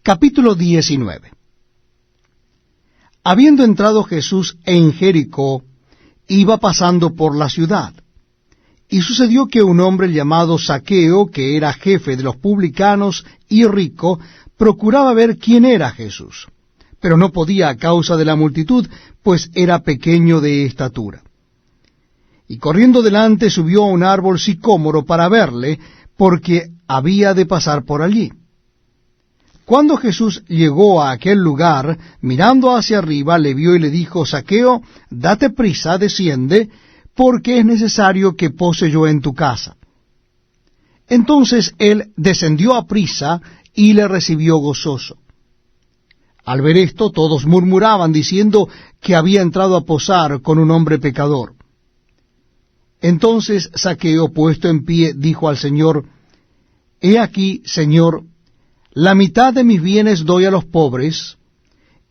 Capítulo 19. Habiendo entrado Jesús en Jericó, iba pasando por la ciudad. Y sucedió que un hombre llamado Zaqueo, que era jefe de los publicanos y rico, procuraba ver quién era Jesús, pero no podía a causa de la multitud, pues era pequeño de estatura. Y corriendo delante subió a un árbol sicómoro para verle, porque había de pasar por allí. Cuando Jesús llegó a aquel lugar, mirando hacia arriba, le vio y le dijo: Zaqueo, date prisa, desciende, porque es necesario que pose yo en tu casa. Entonces él descendió a prisa y le recibió gozoso. Al ver esto, todos murmuraban, diciendo que había entrado a posar con un hombre pecador. Entonces Zaqueo, puesto en pie, dijo al Señor: He aquí, Señor, la mitad de mis bienes doy a los pobres,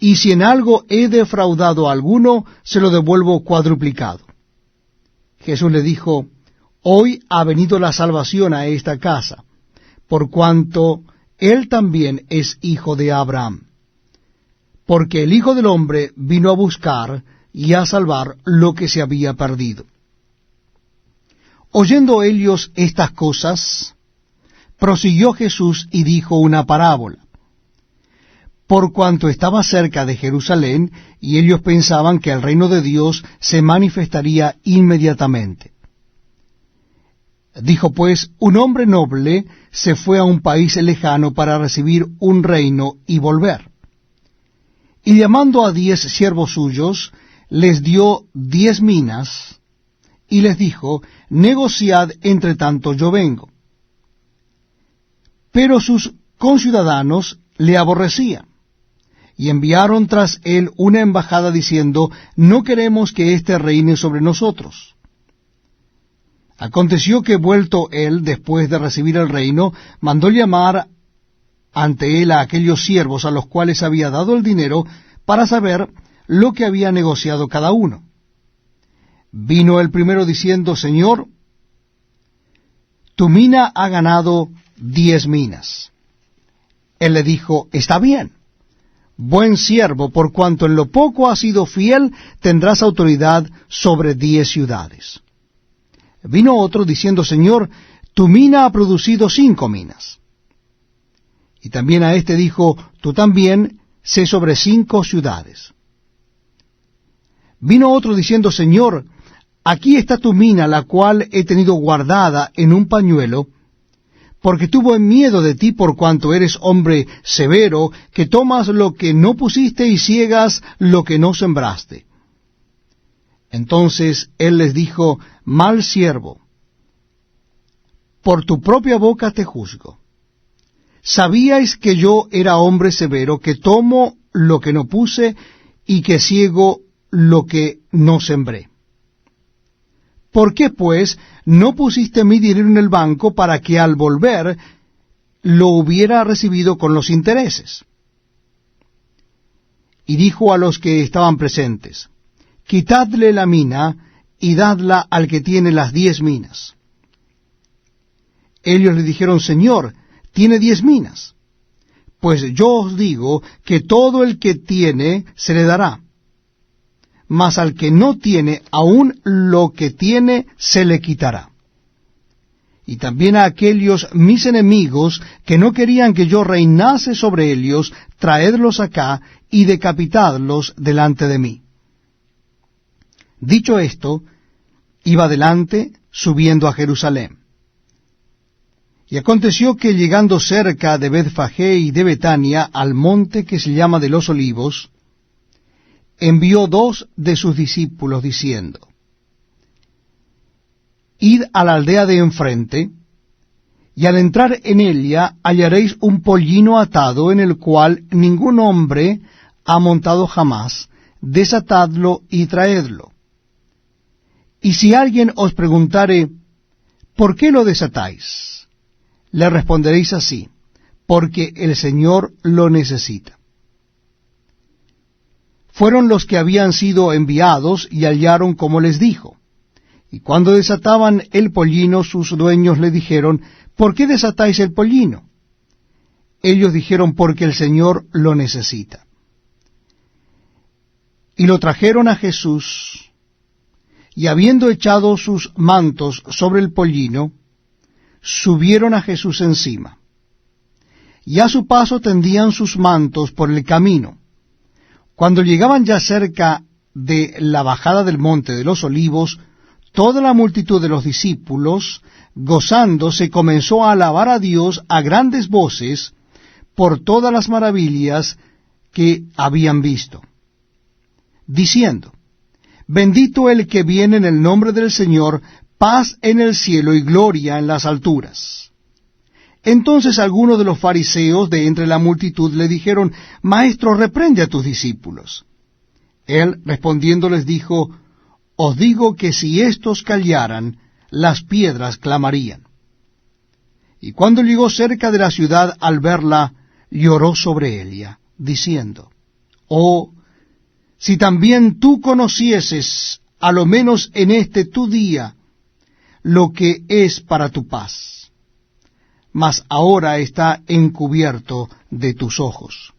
y si en algo he defraudado a alguno, se lo devuelvo cuadruplicado. Jesús le dijo: Hoy ha venido la salvación a esta casa, por cuanto él también es hijo de Abraham. Porque el Hijo del Hombre vino a buscar y a salvar lo que se había perdido. Oyendo ellos estas cosas, prosiguió Jesús y dijo una parábola. Por cuanto estaba cerca de Jerusalén, y ellos pensaban que el reino de Dios se manifestaría inmediatamente. Dijo pues: un hombre noble se fue a un país lejano para recibir un reino y volver. Y llamando a 10 siervos suyos, les dio 10 minas, y les dijo: negociad entre tanto yo vengo. Pero sus conciudadanos le aborrecían, y enviaron tras él una embajada diciendo: no queremos que éste reine sobre nosotros. Aconteció que, vuelto él, después de recibir el reino, mandó llamar ante él a aquellos siervos a los cuales había dado el dinero, para saber lo que había negociado cada uno. Vino el primero diciendo: Señor, tu mina ha ganado 10 minas. Él le dijo: está bien, buen siervo, por cuanto en lo poco has sido fiel, tendrás autoridad sobre 10 ciudades. Vino otro diciendo: Señor, tu mina ha producido 5 minas. Y también a este dijo: tú también sé sobre 5 ciudades. Vino otro diciendo: Señor, aquí está tu mina, la cual he tenido guardada en un pañuelo, porque tuvo miedo de ti, por cuanto eres hombre severo, que tomas lo que no pusiste y ciegas lo que no sembraste. Entonces él les dijo: mal siervo, por tu propia boca te juzgo. ¿Sabíais que yo era hombre severo, que tomo lo que no puse y que ciego lo que no sembré? ¿Por qué, pues, no pusiste mi dinero en el banco para que al volver lo hubiera recibido con los intereses? Y dijo a los que estaban presentes: quitadle la mina y dadla al que tiene las 10 minas. Ellos le dijeron: Señor, tiene 10 minas. Pues yo os digo que todo el que tiene se le dará, mas al que no tiene, aun lo que tiene se le quitará. Y también a aquellos mis enemigos que no querían que yo reinase sobre ellos, traedlos acá y decapitadlos delante de mí. Dicho esto, iba delante, subiendo a Jerusalén. Y aconteció que, llegando cerca de Betfagé y de Betania, al monte que se llama de los Olivos, envió 2 de sus discípulos, diciendo: id a la aldea de enfrente, y al entrar en ella hallaréis un pollino atado, en el cual ningún hombre ha montado jamás. Desatadlo y traedlo. Y si alguien os preguntare: ¿por qué lo desatáis?, le responderéis así: porque el Señor lo necesita. Fueron los que habían sido enviados y hallaron como les dijo. Y cuando desataban el pollino, sus dueños le dijeron: ¿por qué desatáis el pollino? Ellos dijeron: porque el Señor lo necesita. Y lo trajeron a Jesús, y habiendo echado sus mantos sobre el pollino, subieron a Jesús encima. Y a su paso tendían sus mantos por el camino. Cuando llegaban ya cerca de la bajada del monte de los Olivos, toda la multitud de los discípulos, gozándose, comenzó a alabar a Dios a grandes voces por todas las maravillas que habían visto, diciendo: bendito el que viene en el nombre del Señor, paz en el cielo y gloria en las alturas. Entonces algunos de los fariseos de entre la multitud le dijeron: Maestro, reprende a tus discípulos. Él respondiendo les dijo: os digo que si éstos callaran, las piedras clamarían. Y cuando llegó cerca de la ciudad, al verla, lloró sobre ella, diciendo: oh, si también tú conocieses, a lo menos en este tu día, lo que es para tu paz. Mas ahora está encubierto de tus ojos.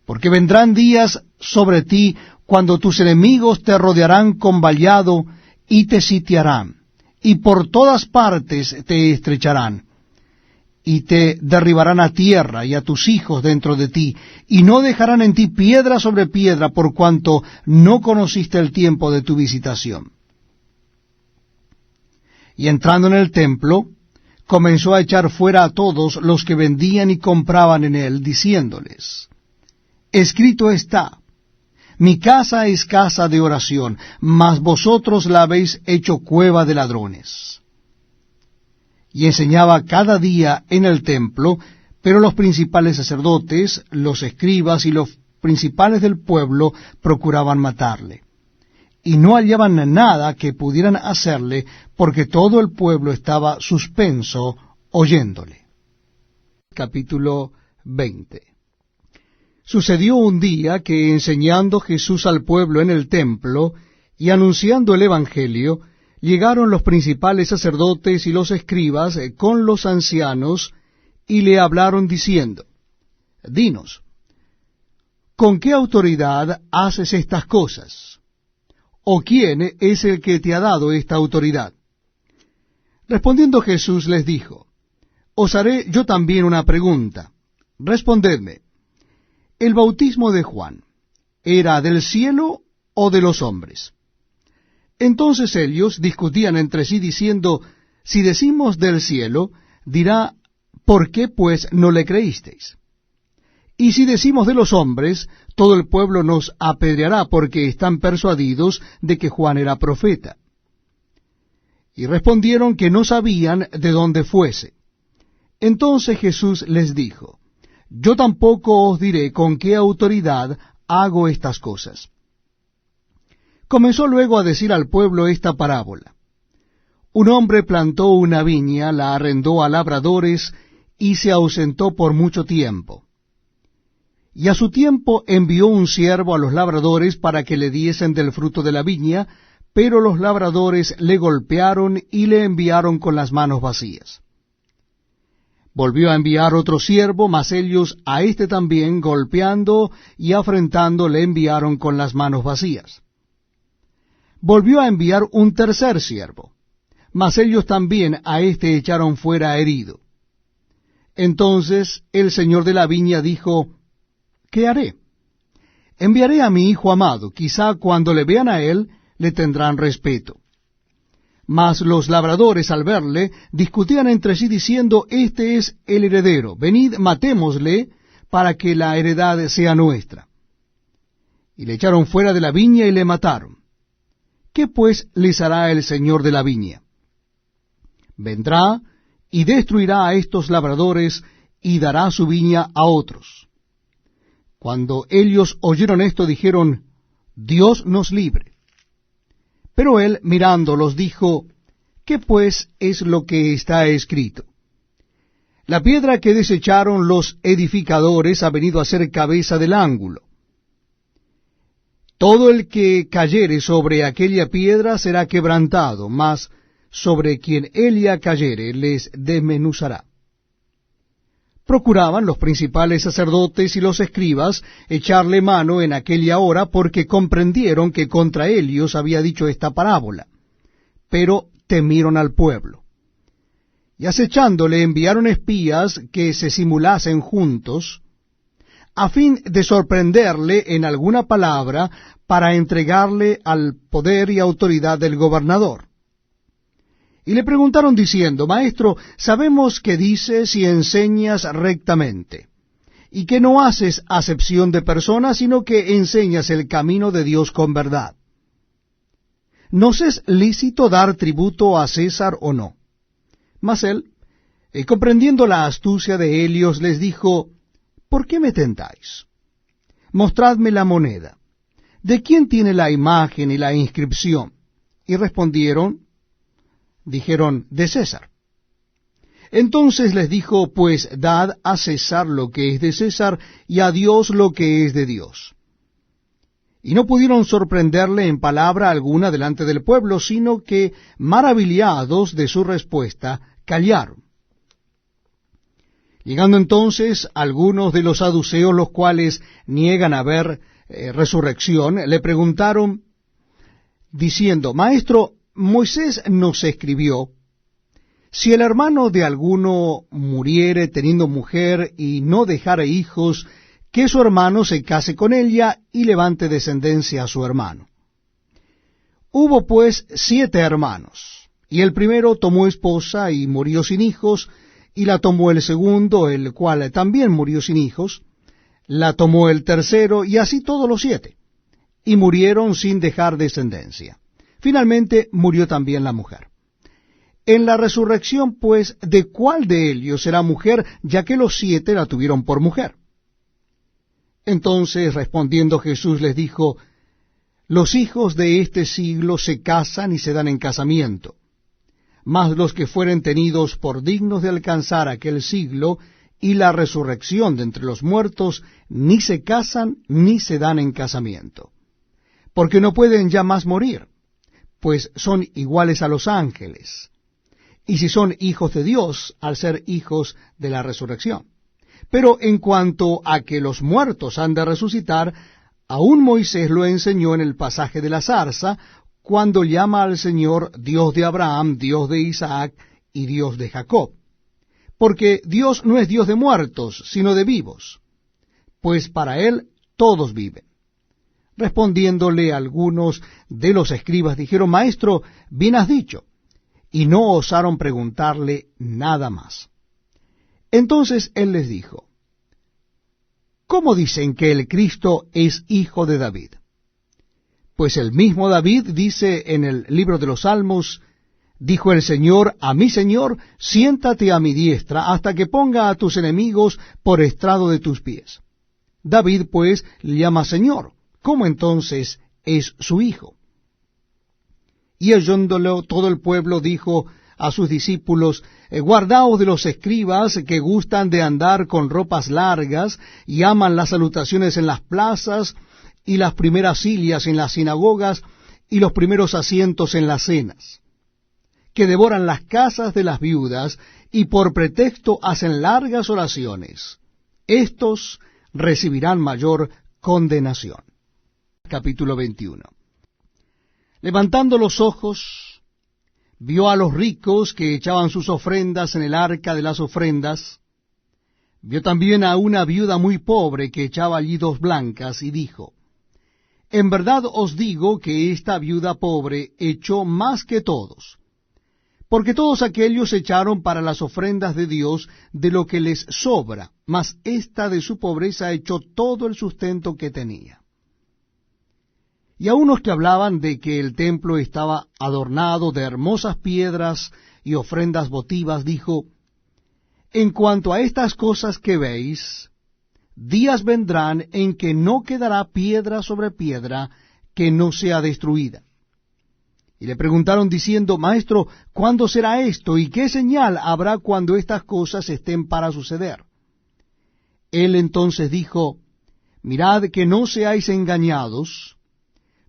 Porque vendrán días sobre ti cuando tus enemigos te rodearán con vallado y te sitiarán, y por todas partes te estrecharán, y te derribarán a tierra y a tus hijos dentro de ti, y no dejarán en ti piedra sobre piedra, por cuanto no conociste el tiempo de tu visitación. Y entrando en el templo, comenzó a echar fuera a todos los que vendían y compraban en él, diciéndoles: escrito está: mi casa es casa de oración, mas vosotros la habéis hecho cueva de ladrones. Y enseñaba cada día en el templo, pero los principales sacerdotes, los escribas y los principales del pueblo procuraban matarle. Y no hallaban nada que pudieran hacerle, porque todo el pueblo estaba suspenso oyéndole. Capítulo 20. Sucedió un día que, enseñando Jesús al pueblo en el templo y anunciando el Evangelio, llegaron los principales sacerdotes y los escribas con los ancianos, y le hablaron diciendo: dinos, ¿con qué autoridad haces estas cosas? ¿O quién es el que te ha dado esta autoridad? Respondiendo Jesús les dijo: os haré yo también una pregunta. Respondedme. ¿El bautismo de Juan era del cielo o de los hombres? Entonces ellos discutían entre sí diciendo: si decimos del cielo, dirá: ¿por qué pues no le creísteis? Y si decimos de los hombres, todo el pueblo nos apedreará, porque están persuadidos de que Juan era profeta. Y respondieron que no sabían de dónde fuese. Entonces Jesús les dijo: yo tampoco os diré con qué autoridad hago estas cosas. Comenzó luego a decir al pueblo esta parábola: un hombre plantó una viña, la arrendó a labradores, y se ausentó por mucho tiempo. Y a su tiempo envió un siervo a los labradores para que le diesen del fruto de la viña, pero los labradores le golpearon y le enviaron con las manos vacías. Volvió a enviar otro siervo, mas ellos a éste también, golpeando y afrentando, le enviaron con las manos vacías. Volvió a enviar un tercer siervo, mas ellos también a éste echaron fuera herido. Entonces el señor de la viña dijo: ¿qué haré? Enviaré a mi hijo amado, quizá cuando le vean a él, le tendrán respeto. Mas los labradores, al verle, discutían entre sí diciendo: este es el heredero, venid, matémosle, para que la heredad sea nuestra. Y le echaron fuera de la viña y le mataron. ¿Qué pues les hará el señor de la viña? Vendrá y destruirá a estos labradores, y dará su viña a otros. Cuando ellos oyeron esto, dijeron: Dios nos libre. Pero él, mirándolos, dijo: ¿qué pues es lo que está escrito? La piedra que desecharon los edificadores ha venido a ser cabeza del ángulo. Todo el que cayere sobre aquella piedra será quebrantado, mas sobre quien ella cayere les desmenuzará. Procuraban los principales sacerdotes y los escribas echarle mano en aquella hora, porque comprendieron que contra ellos había dicho esta parábola. Pero temieron al pueblo. Y acechándole enviaron espías que se simulasen juntos, a fin de sorprenderle en alguna palabra, para entregarle al poder y autoridad del gobernador. Y le preguntaron diciendo: Maestro, sabemos que dices y enseñas rectamente, y que no haces acepción de personas, sino que enseñas el camino de Dios con verdad. ¿Nos es lícito dar tributo a César o no? Mas él, comprendiendo la astucia de ellos, les dijo: ¿Por qué me tentáis? Mostradme la moneda. ¿De quién tiene la imagen y la inscripción? Y dijeron, de César. Entonces les dijo: Pues dad a César lo que es de César, y a Dios lo que es de Dios. Y no pudieron sorprenderle en palabra alguna delante del pueblo, sino que, maravillados de su respuesta, callaron. Llegando entonces algunos de los saduceos, los cuales niegan haber resurrección, le preguntaron, diciendo: Maestro, Moisés nos escribió: si el hermano de alguno muriere teniendo mujer y no dejare hijos, que su hermano se case con ella y levante descendencia a su hermano. Hubo pues 7 hermanos, y el primero tomó esposa y murió sin hijos, y la tomó el segundo, el cual también murió sin hijos, la tomó el tercero, y así todos los 7, y murieron sin dejar descendencia. Finalmente murió también la mujer. En la resurrección, pues, ¿de cuál de ellos será mujer, ya que los 7 la tuvieron por mujer? Entonces, respondiendo Jesús, les dijo: los hijos de este siglo se casan y se dan en casamiento, mas los que fueren tenidos por dignos de alcanzar aquel siglo y la resurrección de entre los muertos, ni se casan ni se dan en casamiento, porque no pueden ya más morir, pues son iguales a los ángeles, y si son hijos de Dios, al ser hijos de la resurrección. Pero en cuanto a que los muertos han de resucitar, aún Moisés lo enseñó en el pasaje de la zarza, cuando llama al Señor Dios de Abraham, Dios de Isaac y Dios de Jacob. Porque Dios no es Dios de muertos, sino de vivos, pues para él todos viven. Respondiéndole algunos de los escribas, dijeron: Maestro, bien has dicho, y no osaron preguntarle nada más. Entonces él les dijo: ¿cómo dicen que el Cristo es hijo de David? Pues el mismo David dice en el libro de los Salmos: dijo el Señor a mi Señor, siéntate a mi diestra, hasta que ponga a tus enemigos por estrado de tus pies. David, pues, le llama Señor. ¿Cómo entonces es su hijo? Y oyéndolo todo el pueblo dijo a sus discípulos: guardaos de los escribas que gustan de andar con ropas largas y aman las salutaciones en las plazas y las primeras sillas en las sinagogas y los primeros asientos en las cenas, que devoran las casas de las viudas y por pretexto hacen largas oraciones. Estos recibirán mayor condenación. Capítulo 21. Levantando los ojos, vio a los ricos que echaban sus ofrendas en el arca de las ofrendas. Vio también a una viuda muy pobre que echaba allí 2 blancas, y dijo: en verdad os digo que esta viuda pobre echó más que todos, porque todos aquellos echaron para las ofrendas de Dios de lo que les sobra, mas ésta de su pobreza echó todo el sustento que tenía. Y a unos que hablaban de que el templo estaba adornado de hermosas piedras y ofrendas votivas, dijo: en cuanto a estas cosas que veis, días vendrán en que no quedará piedra sobre piedra que no sea destruida. Y le preguntaron diciendo: Maestro, ¿cuándo será esto? ¿Y qué señal habrá cuando estas cosas estén para suceder? Él entonces dijo: mirad que no seáis engañados,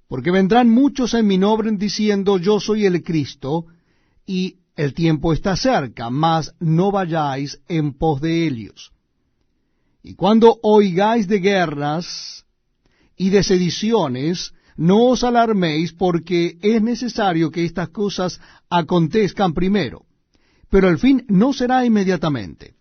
porque vendrán muchos en mi nombre diciendo: yo soy el Cristo, y el tiempo está cerca, mas no vayáis en pos de ellos. Y cuando oigáis de guerras y de sediciones, no os alarméis, porque es necesario que estas cosas acontezcan primero, pero el fin no será inmediatamente.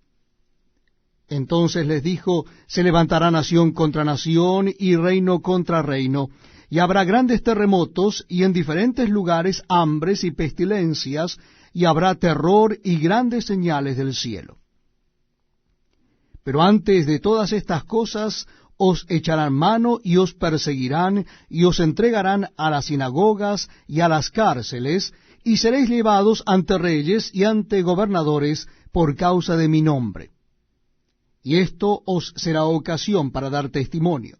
Entonces les dijo, se levantará nación contra nación y reino contra reino, y habrá grandes terremotos, y en diferentes lugares hambres y pestilencias, y habrá terror y grandes señales del cielo. Pero antes de todas estas cosas os echarán mano y os perseguirán y os entregarán a las sinagogas y a las cárceles, y seréis llevados ante reyes y ante gobernadores por causa de mi nombre. Y esto os será ocasión para dar testimonio.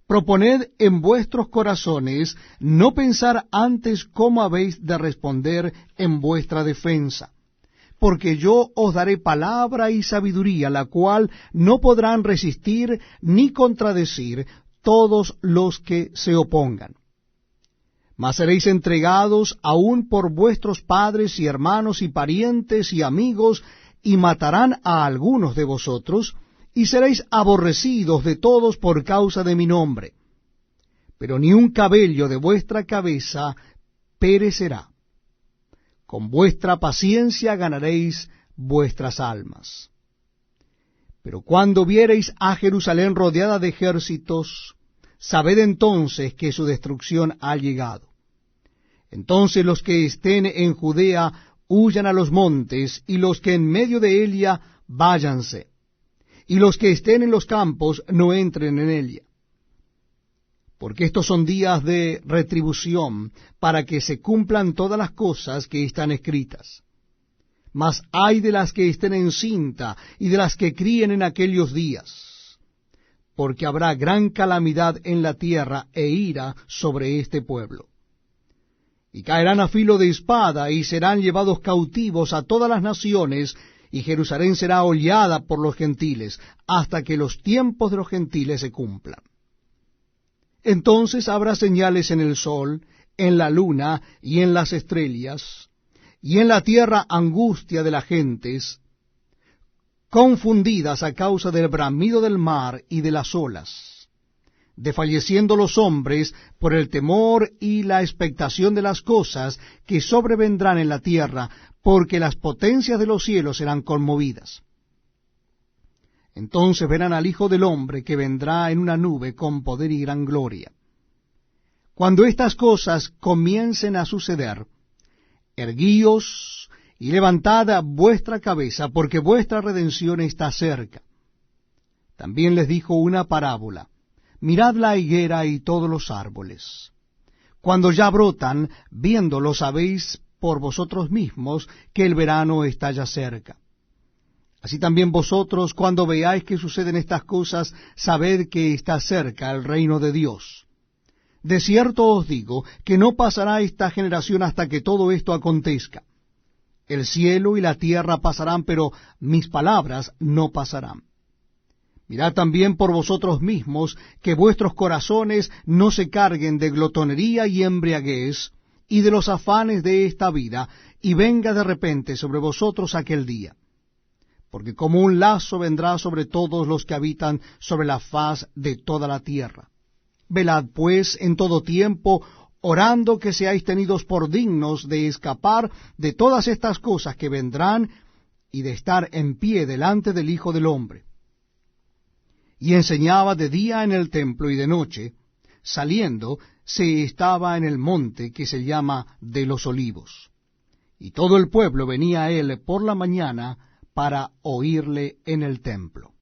Proponed en vuestros corazones no pensar antes cómo habéis de responder en vuestra defensa, porque yo os daré palabra y sabiduría, la cual no podrán resistir ni contradecir todos los que se opongan. Mas seréis entregados aún por vuestros padres y hermanos y parientes y amigos, y matarán a algunos de vosotros, y seréis aborrecidos de todos por causa de mi nombre. Pero ni un cabello de vuestra cabeza perecerá. Con vuestra paciencia ganaréis vuestras almas. Pero cuando viereis a Jerusalén rodeada de ejércitos, sabed entonces que su destrucción ha llegado. Entonces los que estén en Judea huyan a los montes, y los que en medio de ella váyanse, y los que estén en los campos no entren en ella. Porque estos son días de retribución, para que se cumplan todas las cosas que están escritas. Mas ay de las que estén encinta, y de las que críen en aquellos días, porque habrá gran calamidad en la tierra e ira sobre este pueblo. Y caerán a filo de espada, y serán llevados cautivos a todas las naciones, y Jerusalén será hollada por los gentiles, hasta que los tiempos de los gentiles se cumplan. Entonces habrá señales en el sol, en la luna y en las estrellas, y en la tierra angustia de las gentes, confundidas a causa del bramido del mar y de las olas, desfalleciendo los hombres por el temor y la expectación de las cosas que sobrevendrán en la tierra, porque las potencias de los cielos serán conmovidas. Entonces verán al Hijo del Hombre que vendrá en una nube con poder y gran gloria. Cuando estas cosas comiencen a suceder, erguíos y levantad vuestra cabeza, porque vuestra redención está cerca. También les dijo una parábola. Mirad la higuera y todos los árboles. Cuando ya brotan, viéndolo sabéis por vosotros mismos que el verano está ya cerca. Así también vosotros, cuando veáis que suceden estas cosas, sabed que está cerca el reino de Dios. De cierto os digo que no pasará esta generación hasta que todo esto acontezca. El cielo y la tierra pasarán, pero mis palabras no pasarán. Mirad también por vosotros mismos que vuestros corazones no se carguen de glotonería y embriaguez, y de los afanes de esta vida, y venga de repente sobre vosotros aquel día. Porque como un lazo vendrá sobre todos los que habitan sobre la faz de toda la tierra. Velad pues en todo tiempo, orando que seáis tenidos por dignos de escapar de todas estas cosas que vendrán, y de estar en pie delante del Hijo del Hombre. Y enseñaba de día en el templo y de noche, saliendo, se estaba en el monte que se llama de los Olivos. Y todo el pueblo venía a él por la mañana para oírle en el templo.